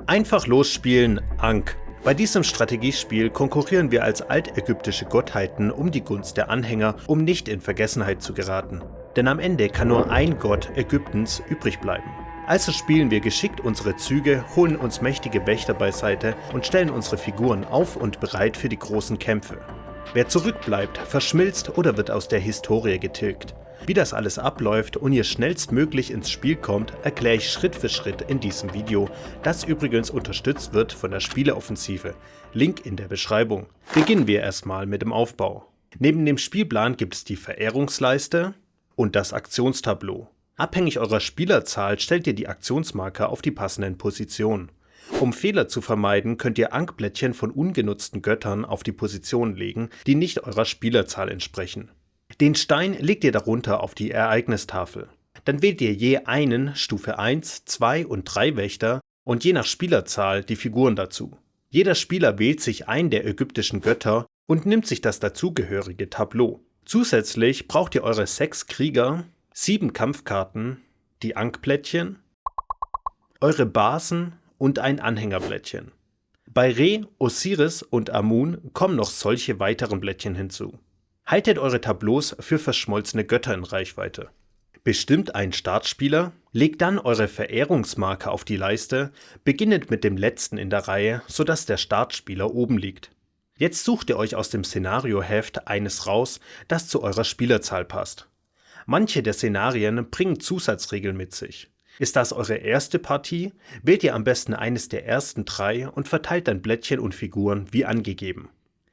Einfach losspielen, Ankh. Bei diesem Strategiespiel konkurrieren wir als altägyptische Gottheiten um die Gunst der Anhänger, um nicht in Vergessenheit zu geraten. Denn am Ende kann nur ein Gott Ägyptens übrig bleiben. Also spielen wir geschickt unsere Züge, holen uns mächtige Wächter beiseite und stellen unsere Figuren auf und bereit für die großen Kämpfe. Wer zurückbleibt, verschmilzt oder wird aus der Historie getilgt. Wie das alles abläuft und ihr schnellstmöglich ins Spiel kommt, erkläre ich Schritt für Schritt in diesem Video, das übrigens unterstützt wird von der Spieleoffensive. Link in der Beschreibung. Beginnen wir erstmal mit dem Aufbau. Neben dem Spielplan gibt es die Verehrungsleiste und das Aktionstableau. Abhängig eurer Spielerzahl stellt ihr die Aktionsmarker auf die passenden Positionen. Um Fehler zu vermeiden, könnt ihr Ankblättchen von ungenutzten Göttern auf die Positionen legen, die nicht eurer Spielerzahl entsprechen. Den Stein legt ihr darunter auf die Ereignistafel. Dann wählt ihr je einen Stufe 1, 2 und 3 Wächter und je nach Spielerzahl die Figuren dazu. Jeder Spieler wählt sich einen der ägyptischen Götter und nimmt sich das dazugehörige Tableau. Zusätzlich braucht ihr eure 6 Krieger, 7 Kampfkarten, die Ankblättchen, eure Basen und ein Anhängerblättchen. Bei Re, Osiris und Amun kommen noch solche weiteren Blättchen hinzu. Haltet eure Tableaus für verschmolzene Götter in Reichweite. Bestimmt einen Startspieler, legt dann eure Verehrungsmarker auf die Leiste, beginnend mit dem letzten in der Reihe, sodass der Startspieler oben liegt. Jetzt sucht ihr euch aus dem Szenarioheft eines raus, das zu eurer Spielerzahl passt. Manche der Szenarien bringen Zusatzregeln mit sich. Ist das eure erste Partie, wählt ihr am besten eines der ersten 3 und verteilt dann Blättchen und Figuren wie angegeben.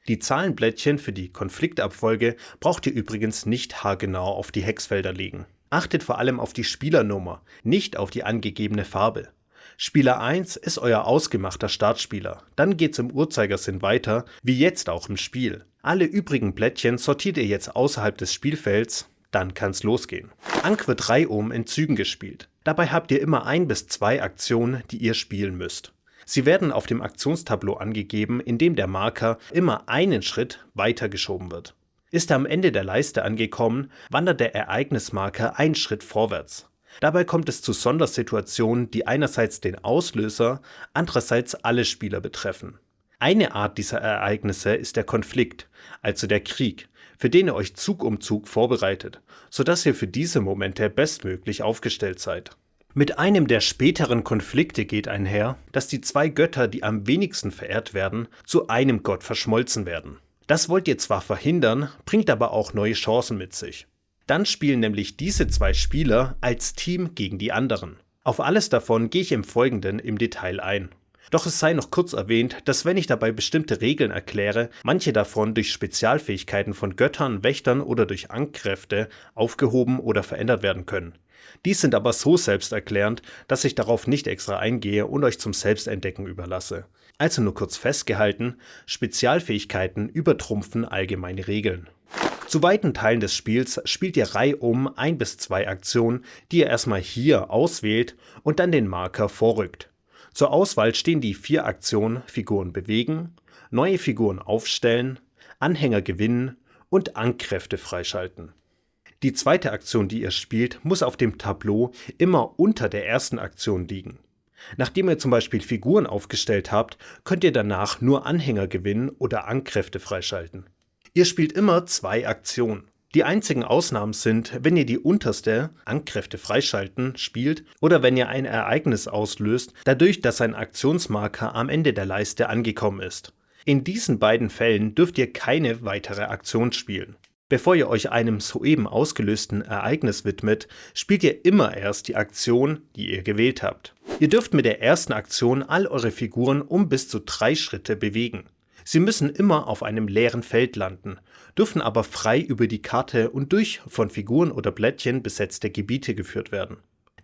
Die Zahlenblättchen für die Konfliktabfolge braucht ihr übrigens nicht haargenau auf die Hexfelder legen. Achtet vor allem auf die Spielernummer, nicht auf die angegebene Farbe. Spieler 1 ist euer ausgemachter Startspieler, dann geht's im Uhrzeigersinn weiter, wie jetzt auch im Spiel. Alle übrigen Blättchen sortiert ihr jetzt außerhalb des Spielfelds, dann kann's losgehen. Ankh wird reihum in Zügen gespielt. Dabei habt ihr immer 1 bis 2 Aktionen, die ihr spielen müsst. Sie werden auf dem Aktionstableau angegeben, indem der Marker immer einen Schritt weitergeschoben wird. Ist er am Ende der Leiste angekommen, wandert der Ereignismarker einen Schritt vorwärts. Dabei kommt es zu Sondersituationen, die einerseits den Auslöser, andererseits alle Spieler betreffen. Eine Art dieser Ereignisse ist der Konflikt, also der Krieg, für den ihr euch Zug um Zug vorbereitet, sodass ihr für diese Momente bestmöglich aufgestellt seid. Mit einem der späteren Konflikte geht einher, dass die 2 Götter, die am wenigsten verehrt werden, zu einem Gott verschmolzen werden. Das wollt ihr zwar verhindern, bringt aber auch neue Chancen mit sich. Dann spielen nämlich diese 2 Spieler als Team gegen die anderen. Auf alles davon gehe ich im Folgenden im Detail ein. Doch es sei noch kurz erwähnt, dass wenn ich dabei bestimmte Regeln erkläre, manche davon durch Spezialfähigkeiten von Göttern, Wächtern oder durch Ankkräfte aufgehoben oder verändert werden können. Dies sind aber so selbsterklärend, dass ich darauf nicht extra eingehe und euch zum Selbstentdecken überlasse. Also nur kurz festgehalten, Spezialfähigkeiten übertrumpfen allgemeine Regeln. Zu weiten Teilen des Spiels spielt ihr reihum 1 bis 2 Aktionen, die ihr erstmal hier auswählt und dann den Marker vorrückt. Zur Auswahl stehen die 4 Aktionen Figuren bewegen, neue Figuren aufstellen, Anhänger gewinnen und Ankkräfte freischalten. Die zweite Aktion, die ihr spielt, muss auf dem Tableau immer unter der ersten Aktion liegen. Nachdem ihr zum Beispiel Figuren aufgestellt habt, könnt ihr danach nur Anhänger gewinnen oder Ankkräfte freischalten. Ihr spielt immer 2 Aktionen. Die einzigen Ausnahmen sind, wenn ihr die unterste, Ankkräfte freischalten, spielt oder wenn ihr ein Ereignis auslöst, dadurch, dass ein Aktionsmarker am Ende der Leiste angekommen ist. In diesen beiden Fällen dürft ihr keine weitere Aktion spielen. Bevor ihr euch einem soeben ausgelösten Ereignis widmet, spielt ihr immer erst die Aktion, die ihr gewählt habt. Ihr dürft mit der ersten Aktion all eure Figuren um bis zu 3 Schritte bewegen. Sie müssen immer auf einem leeren Feld landen, dürfen aber frei über die Karte und durch von Figuren oder Blättchen besetzte Gebiete geführt werden.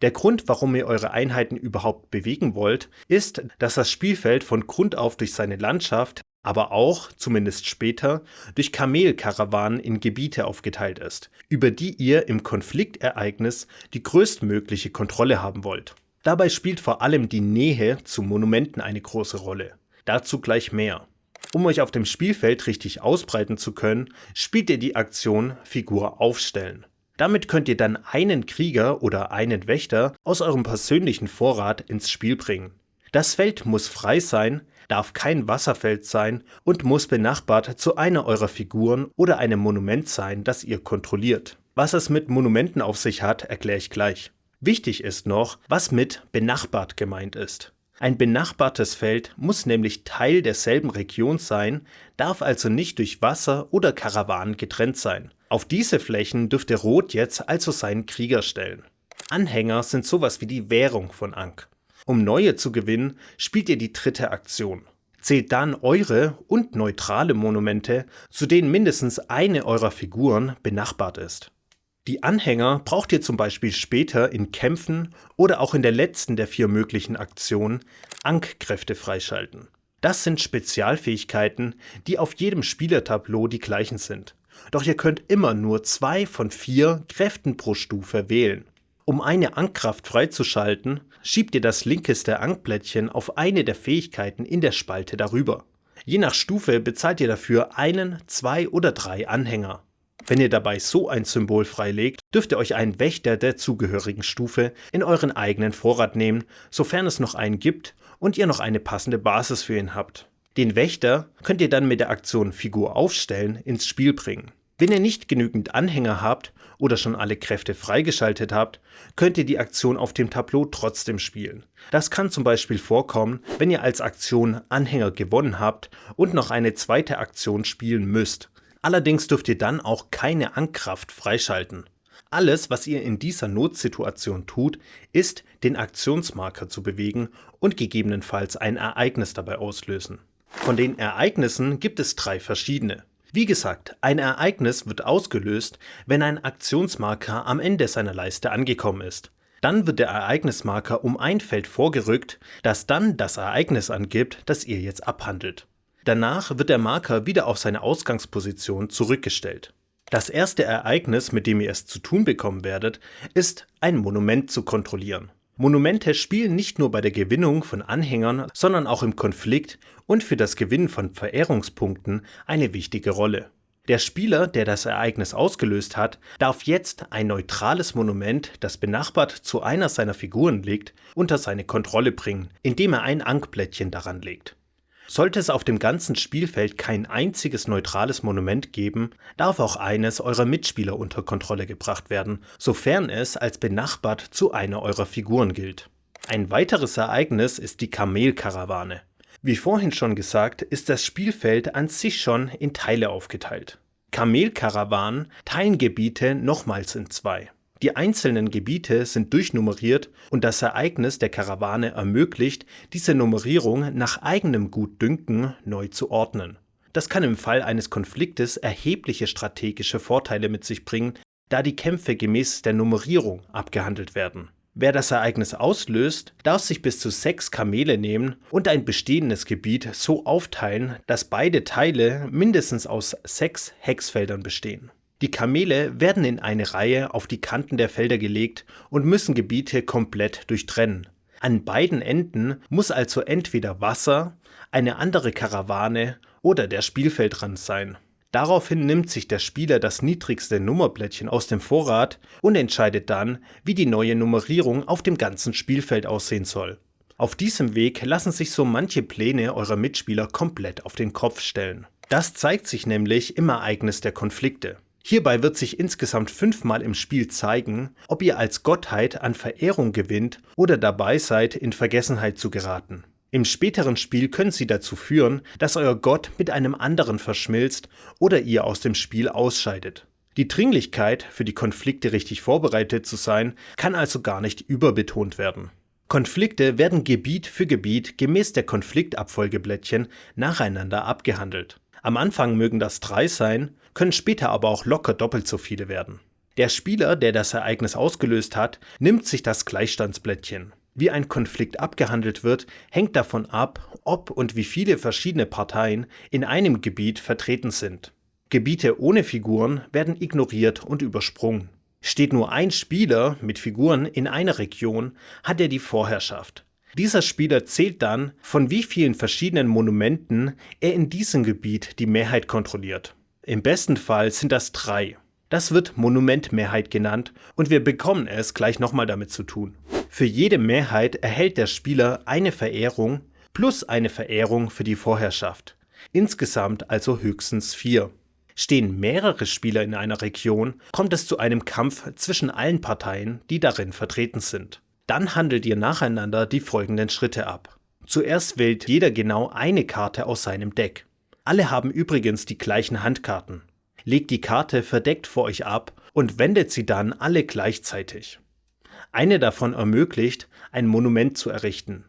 Der Grund, warum ihr eure Einheiten überhaupt bewegen wollt, ist, dass das Spielfeld von Grund auf durch seine Landschaft, aber auch, zumindest später, durch Kamelkarawanen in Gebiete aufgeteilt ist, über die ihr im Konfliktereignis die größtmögliche Kontrolle haben wollt. Dabei spielt vor allem die Nähe zu Monumenten eine große Rolle. Dazu gleich mehr. Um euch auf dem Spielfeld richtig ausbreiten zu können, spielt ihr die Aktion Figur aufstellen. Damit könnt ihr dann einen Krieger oder einen Wächter aus eurem persönlichen Vorrat ins Spiel bringen. Das Feld muss frei sein, darf kein Wasserfeld sein und muss benachbart zu einer eurer Figuren oder einem Monument sein, das ihr kontrolliert. Was es mit Monumenten auf sich hat, erkläre ich gleich. Wichtig ist noch, was mit benachbart gemeint ist. Ein benachbartes Feld muss nämlich Teil derselben Region sein, darf also nicht durch Wasser oder Karawanen getrennt sein. Auf diese Flächen dürfte Rot jetzt also seinen Krieger stellen. Anhänger sind sowas wie die Währung von Ankh. Um neue zu gewinnen, spielt ihr die dritte Aktion. Zählt dann eure und neutrale Monumente, zu denen mindestens eine eurer Figuren benachbart ist. Die Anhänger braucht ihr zum Beispiel später in Kämpfen oder auch in der letzten der 4 möglichen Aktionen Ankh-Kräfte freischalten. Das sind Spezialfähigkeiten, die auf jedem Spielertableau die gleichen sind. Doch ihr könnt immer nur 2 von 4 Kräften pro Stufe wählen. Um eine Ankh-Kraft freizuschalten, schiebt ihr das linkeste Ankh-Plättchen auf eine der Fähigkeiten in der Spalte darüber. Je nach Stufe bezahlt ihr dafür 1, 2 oder 3 Anhänger. Wenn ihr dabei so ein Symbol freilegt, dürft ihr euch einen Wächter der zugehörigen Stufe in euren eigenen Vorrat nehmen, sofern es noch einen gibt und ihr noch eine passende Basis für ihn habt. Den Wächter könnt ihr dann mit der Aktion Figur aufstellen ins Spiel bringen. Wenn ihr nicht genügend Anhänger habt oder schon alle Kräfte freigeschaltet habt, könnt ihr die Aktion auf dem Tableau trotzdem spielen. Das kann zum Beispiel vorkommen, wenn ihr als Aktion Anhänger gewonnen habt und noch eine zweite Aktion spielen müsst. Allerdings dürft ihr dann auch keine Ankh-Kraft freischalten. Alles, was ihr in dieser Notsituation tut, ist, den Aktionsmarker zu bewegen und gegebenenfalls ein Ereignis dabei auslösen. Von den Ereignissen gibt es 3 verschiedene. Wie gesagt, ein Ereignis wird ausgelöst, wenn ein Aktionsmarker am Ende seiner Leiste angekommen ist. Dann wird der Ereignismarker um ein Feld vorgerückt, das dann das Ereignis angibt, das ihr jetzt abhandelt. Danach wird der Marker wieder auf seine Ausgangsposition zurückgestellt. Das erste Ereignis, mit dem ihr es zu tun bekommen werdet, ist, ein Monument zu kontrollieren. Monumente spielen nicht nur bei der Gewinnung von Anhängern, sondern auch im Konflikt und für das Gewinnen von Verehrungspunkten eine wichtige Rolle. Der Spieler, der das Ereignis ausgelöst hat, darf jetzt ein neutrales Monument, das benachbart zu einer seiner Figuren liegt, unter seine Kontrolle bringen, indem er ein Ankh-Plättchen daran legt. Sollte es auf dem ganzen Spielfeld kein einziges neutrales Monument geben, darf auch eines eurer Mitspieler unter Kontrolle gebracht werden, sofern es als benachbart zu einer eurer Figuren gilt. Ein weiteres Ereignis ist die Kamelkarawane. Wie vorhin schon gesagt, ist das Spielfeld an sich schon in Teile aufgeteilt. Kamelkarawanen teilen Gebiete nochmals in 2. Die einzelnen Gebiete sind durchnummeriert und das Ereignis der Karawane ermöglicht, diese Nummerierung nach eigenem Gutdünken neu zu ordnen. Das kann im Fall eines Konfliktes erhebliche strategische Vorteile mit sich bringen, da die Kämpfe gemäß der Nummerierung abgehandelt werden. Wer das Ereignis auslöst, darf sich bis zu 6 Kamele nehmen und ein bestehendes Gebiet so aufteilen, dass beide Teile mindestens aus 6 Hexfeldern bestehen. Die Kamele werden in eine Reihe auf die Kanten der Felder gelegt und müssen Gebiete komplett durchtrennen. An beiden Enden muss also entweder Wasser, eine andere Karawane oder der Spielfeldrand sein. Daraufhin nimmt sich der Spieler das niedrigste Nummerplättchen aus dem Vorrat und entscheidet dann, wie die neue Nummerierung auf dem ganzen Spielfeld aussehen soll. Auf diesem Weg lassen sich so manche Pläne eurer Mitspieler komplett auf den Kopf stellen. Das zeigt sich nämlich im Ereignis der Konflikte. Hierbei wird sich insgesamt 5-mal im Spiel zeigen, ob ihr als Gottheit an Verehrung gewinnt oder dabei seid, in Vergessenheit zu geraten. Im späteren Spiel können sie dazu führen, dass euer Gott mit einem anderen verschmilzt oder ihr aus dem Spiel ausscheidet. Die Dringlichkeit, für die Konflikte richtig vorbereitet zu sein, kann also gar nicht überbetont werden. Konflikte werden Gebiet für Gebiet gemäß der Konfliktabfolgeblättchen nacheinander abgehandelt. Am Anfang mögen das 3 sein, können später aber auch locker doppelt so viele werden. Der Spieler, der das Ereignis ausgelöst hat, nimmt sich das Gleichstandsblättchen. Wie ein Konflikt abgehandelt wird, hängt davon ab, ob und wie viele verschiedene Parteien in einem Gebiet vertreten sind. Gebiete ohne Figuren werden ignoriert und übersprungen. Steht nur ein Spieler mit Figuren in einer Region, hat er die Vorherrschaft. Dieser Spieler zählt dann, von wie vielen verschiedenen Monumenten er in diesem Gebiet die Mehrheit kontrolliert. Im besten Fall sind das 3. Das wird Monumentmehrheit genannt und wir bekommen es gleich nochmal damit zu tun. Für jede Mehrheit erhält der Spieler eine Verehrung plus eine Verehrung für die Vorherrschaft. Insgesamt also höchstens 4. Stehen mehrere Spieler in einer Region, kommt es zu einem Kampf zwischen allen Parteien, die darin vertreten sind. Dann handelt ihr nacheinander die folgenden Schritte ab. Zuerst wählt jeder genau eine Karte aus seinem Deck. Alle haben übrigens die gleichen Handkarten. Legt die Karte verdeckt vor euch ab und wendet sie dann alle gleichzeitig. Eine davon ermöglicht, ein Monument zu errichten.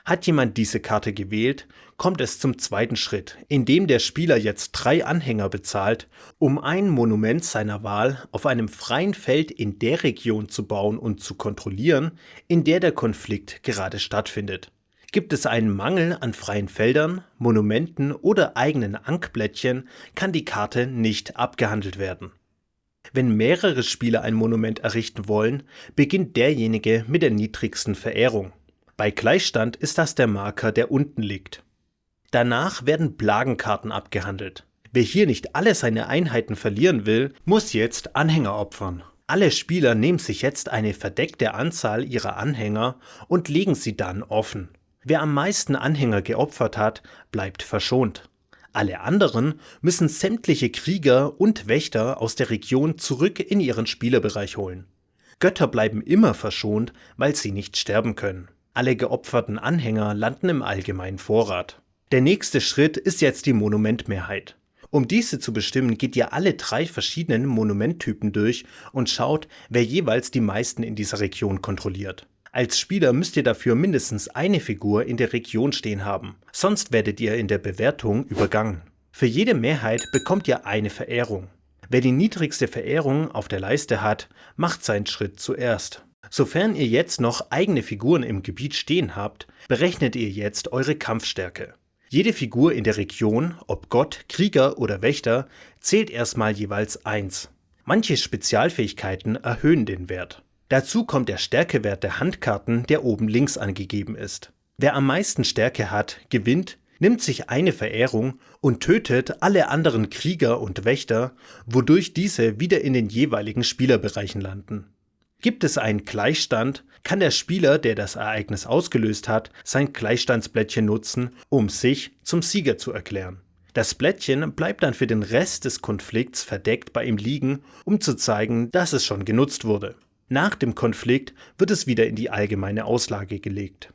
Hat jemand diese Karte gewählt, kommt es zum zweiten Schritt, in dem der Spieler jetzt 3 Anhänger bezahlt, um ein Monument seiner Wahl auf einem freien Feld in der Region zu bauen und zu kontrollieren, in der der Konflikt gerade stattfindet. Gibt es einen Mangel an freien Feldern, Monumenten oder eigenen Ankblättchen, kann die Karte nicht abgehandelt werden. Wenn mehrere Spieler ein Monument errichten wollen, beginnt derjenige mit der niedrigsten Verehrung. Bei Gleichstand ist das der Marker, der unten liegt. Danach werden Plagenkarten abgehandelt. Wer hier nicht alle seine Einheiten verlieren will, muss jetzt Anhänger opfern. Alle Spieler nehmen sich jetzt eine verdeckte Anzahl ihrer Anhänger und legen sie dann offen. Wer am meisten Anhänger geopfert hat, bleibt verschont. Alle anderen müssen sämtliche Krieger und Wächter aus der Region zurück in ihren Spielerbereich holen. Götter bleiben immer verschont, weil sie nicht sterben können. Alle geopferten Anhänger landen im allgemeinen Vorrat. Der nächste Schritt ist jetzt die Monumentmehrheit. Um diese zu bestimmen, geht ihr alle 3 verschiedenen Monumenttypen durch und schaut, wer jeweils die meisten in dieser Region kontrolliert. Als Spieler müsst ihr dafür mindestens eine Figur in der Region stehen haben, sonst werdet ihr in der Bewertung übergangen. Für jede Mehrheit bekommt ihr eine Verehrung. Wer die niedrigste Verehrung auf der Leiste hat, macht seinen Schritt zuerst. Sofern ihr jetzt noch eigene Figuren im Gebiet stehen habt, berechnet ihr jetzt eure Kampfstärke. Jede Figur in der Region, ob Gott, Krieger oder Wächter, zählt erstmal jeweils 1. Manche Spezialfähigkeiten erhöhen den Wert. Dazu kommt der Stärkewert der Handkarten, der oben links angegeben ist. Wer am meisten Stärke hat, gewinnt, nimmt sich eine Verehrung und tötet alle anderen Krieger und Wächter, wodurch diese wieder in den jeweiligen Spielerbereichen landen. Gibt es einen Gleichstand, kann der Spieler, der das Ereignis ausgelöst hat, sein Gleichstandsblättchen nutzen, um sich zum Sieger zu erklären. Das Blättchen bleibt dann für den Rest des Konflikts verdeckt bei ihm liegen, um zu zeigen, dass es schon genutzt wurde. Nach dem Konflikt wird es wieder in die allgemeine Auslage gelegt.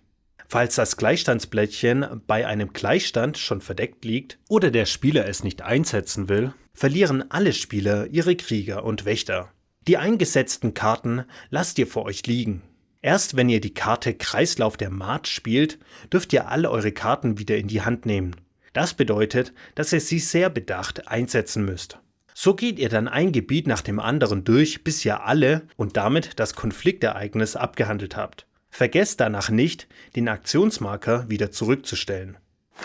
Falls das Gleichstandsblättchen bei einem Gleichstand schon verdeckt liegt oder der Spieler es nicht einsetzen will, verlieren alle Spieler ihre Krieger und Wächter. Die eingesetzten Karten lasst ihr vor euch liegen. Erst wenn ihr die Karte Kreislauf der Maat spielt, dürft ihr alle eure Karten wieder in die Hand nehmen. Das bedeutet, dass ihr sie sehr bedacht einsetzen müsst. So geht ihr dann ein Gebiet nach dem anderen durch, bis ihr alle und damit das Konfliktereignis abgehandelt habt. Vergesst danach nicht, den Aktionsmarker wieder zurückzustellen.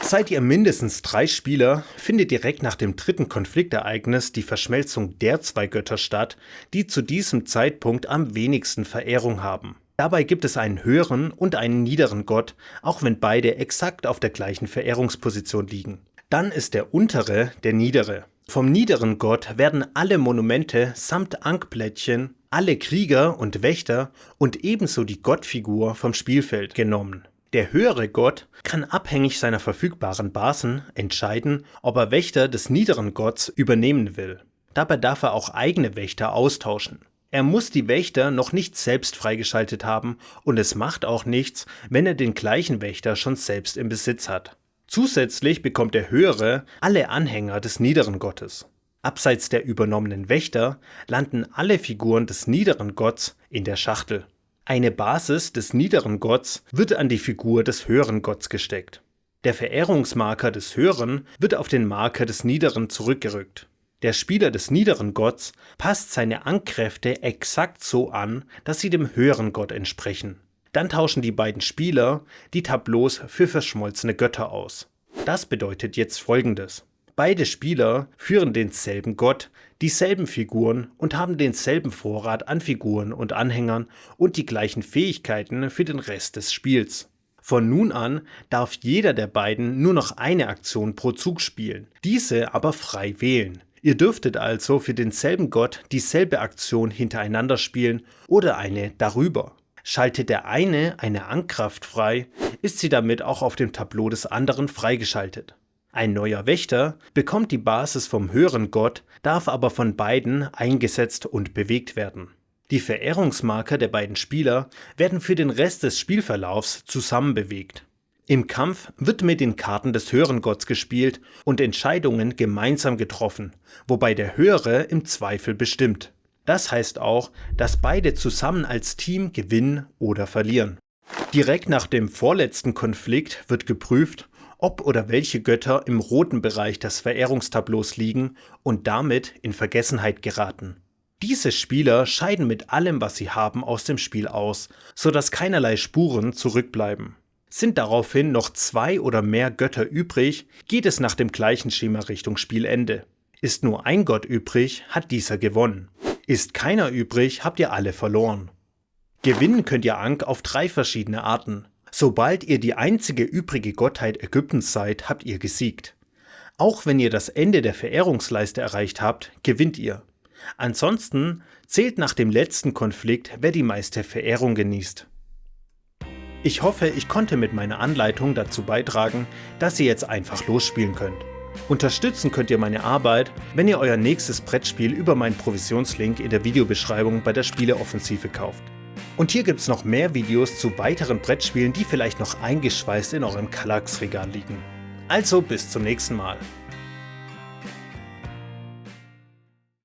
Seid ihr mindestens 3 Spieler, findet direkt nach dem dritten Konfliktereignis die Verschmelzung der 2 Götter statt, die zu diesem Zeitpunkt am wenigsten Verehrung haben. Dabei gibt es einen höheren und einen niederen Gott, auch wenn beide exakt auf der gleichen Verehrungsposition liegen. Dann ist der untere der niedere. Vom niederen Gott werden alle Monumente samt Ankblättchen, alle Krieger und Wächter und ebenso die Gottfigur vom Spielfeld genommen. Der höhere Gott kann abhängig seiner verfügbaren Basen entscheiden, ob er Wächter des niederen Gotts übernehmen will. Dabei darf er auch eigene Wächter austauschen. Er muss die Wächter noch nicht selbst freigeschaltet haben und es macht auch nichts, wenn er den gleichen Wächter schon selbst im Besitz hat. Zusätzlich bekommt der höhere alle Anhänger des niederen Gottes. Abseits der übernommenen Wächter landen alle Figuren des niederen Gotts in der Schachtel. Eine Basis des niederen Gotts wird an die Figur des höheren Gotts gesteckt. Der Verehrungsmarker des höheren wird auf den Marker des niederen zurückgerückt. Der Spieler des niederen Gotts passt seine Ankräfte exakt so an, dass sie dem höheren Gott entsprechen. Dann tauschen die beiden Spieler die Tableaus für verschmolzene Götter aus. Das bedeutet jetzt Folgendes. Beide Spieler führen denselben Gott, dieselben Figuren und haben denselben Vorrat an Figuren und Anhängern und die gleichen Fähigkeiten für den Rest des Spiels. Von nun an darf jeder der beiden nur noch eine Aktion pro Zug spielen, diese aber frei wählen. Ihr dürftet also für denselben Gott dieselbe Aktion hintereinander spielen oder eine darüber. Schaltet der eine Ankkraft frei, ist sie damit auch auf dem Tableau des anderen freigeschaltet. Ein neuer Wächter bekommt die Basis vom höheren Gott, darf aber von beiden eingesetzt und bewegt werden. Die Verehrungsmarker der beiden Spieler werden für den Rest des Spielverlaufs zusammen bewegt. Im Kampf wird mit den Karten des höheren Gotts gespielt und Entscheidungen gemeinsam getroffen, wobei der Höhere im Zweifel bestimmt. Das heißt auch, dass beide zusammen als Team gewinnen oder verlieren. Direkt nach dem vorletzten Konflikt wird geprüft, ob oder welche Götter im roten Bereich des Verehrungstableaus liegen und damit in Vergessenheit geraten. Diese Spieler scheiden mit allem, was sie haben, aus dem Spiel aus, sodass keinerlei Spuren zurückbleiben. Sind daraufhin noch 2 oder mehr Götter übrig, geht es nach dem gleichen Schema Richtung Spielende. Ist nur ein Gott übrig, hat dieser gewonnen. Ist keiner übrig, habt ihr alle verloren. Gewinnen könnt ihr Ankh auf 3 verschiedene Arten. Sobald ihr die einzige übrige Gottheit Ägyptens seid, habt ihr gesiegt. Auch wenn ihr das Ende der Verehrungsleiste erreicht habt, gewinnt ihr. Ansonsten zählt nach dem letzten Konflikt, wer die meiste Verehrung genießt. Ich hoffe, ich konnte mit meiner Anleitung dazu beitragen, dass ihr jetzt einfach losspielen könnt. Unterstützen könnt ihr meine Arbeit, wenn ihr euer nächstes Brettspiel über meinen Provisionslink in der Videobeschreibung bei der Spieleoffensive kauft. Und hier gibt es noch mehr Videos zu weiteren Brettspielen, die vielleicht noch eingeschweißt in eurem Kallax-Regal liegen. Also bis zum nächsten Mal.